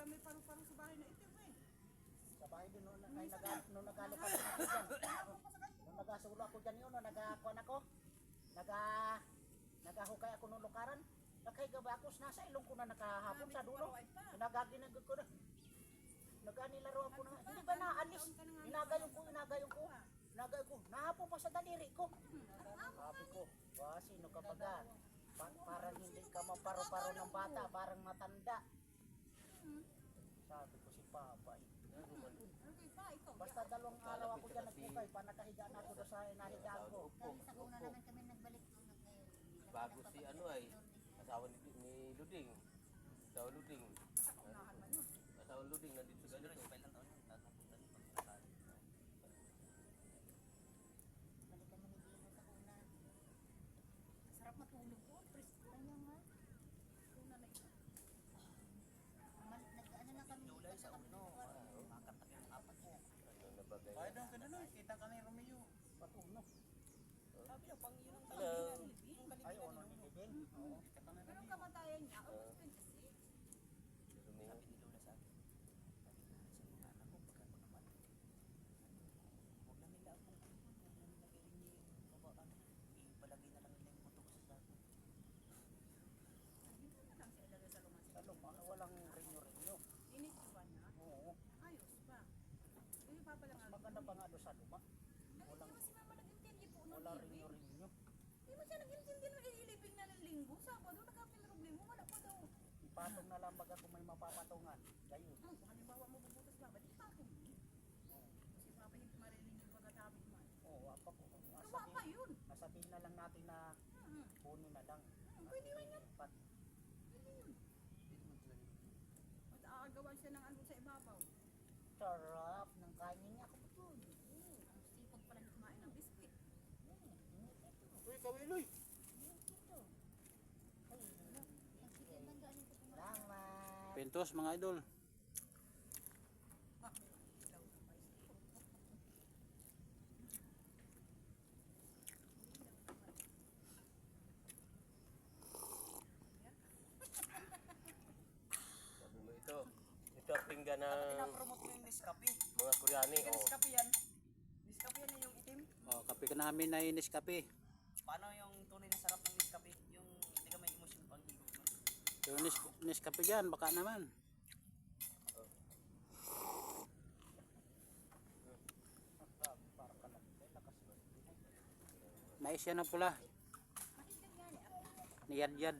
may paru-paro sa bahay na itim eh. Sa bahay din, nung nagalo pa din ako dyan. Nung nagasulo ako dyan yun, nung nagakuan ako, nagahukay ako nung lukaran. Nakahiga ba ako, nasa ilong ko na nakahapon sa dulo. Nagaginag ko na. Naganilaro ako na. Hindi ba naalis? Inagayong ko. Inagayong ko. Nahapon pa sa daliri ko. Sabi ko, wah, sino ka baga? Parang hindi ka maparo-paro ng bata, parang matanda. Sabi ko si Papa. Basta 2 araw ako dyan nagpukay, pa nakahiga na ako doon sa nahigaan ko. Sa una naman kami nagbalik doon. Bago si ano ay, asawa ni Luding. Asawa Luding. Asawa Luding nandito sa ganito. Balikan mo ni Dino sa una. Sarap matulog po, presko. Kaya nga. Una na ito. Nag-ano na kami dito sa kami. Makatak yung 4 ko. Ano na bagay? Ay, doon ka na kita ka ni Romeo. Patuno. Sabi niya, pang yun ang Hello. Ay, ono ni Bibing. Oo. Pero ang kamatayan niya, August 26. Romeo. Sabi ni Lola sa akin, sabi ko sa mga anak ko, pagka ko naman, huwag na nila akong nilagay niya yung babaan. Ipalagay na lang nila yung moto ko sa sako. Dito na lang siya ilagay sa lumas. Walang rinyo-rinyo. Inisuan na. Oo. Ayos pa. Hindi pa pala nga. Maganda pa nga doon sa luma. Hindi mo si mama nag-intindi po nung Wala living. rinyo-rinyo. Hindi mo siya nag-intindi nung ilibing na ng linggo. Sabado, nagkapinroblemo. Wala pa daw. Ipatong na lang baga kung may mapapatungan. Gayon. Kung halimbawa mo bubutas ba, ba't ipatong mo? Kasi papa hindi marinig yung pagkatapit man. Oo, apa ko. Gawa pa yun. Nasabihin na lang natin na punin na lang. Pwede man yan. Ilipat. Pwede yun. At aagawan siya ng ano sa ibabaw. Sarap ng kanin niya. Ang sipag pala niya kumain ng biskwit. Uy, kawiloy! Salamat. Pintos mga idol. Sabi mo ito. Ito ang pinggan ng Pinapromote mo yung Nescafe. mga Koreani. Hindi ka Oh. Nescafe yan. Nescafe yan yung itim. Oh, kape ka namin na Nescafe. Paano yung tunay na sarap ng Nescafe? Yung hindi ka may emosyon pang higop mo. Yung Nescafe dyan, baka naman. Parang kalaki. Lakas ba? Mais yan ang pula. Niyad-yad.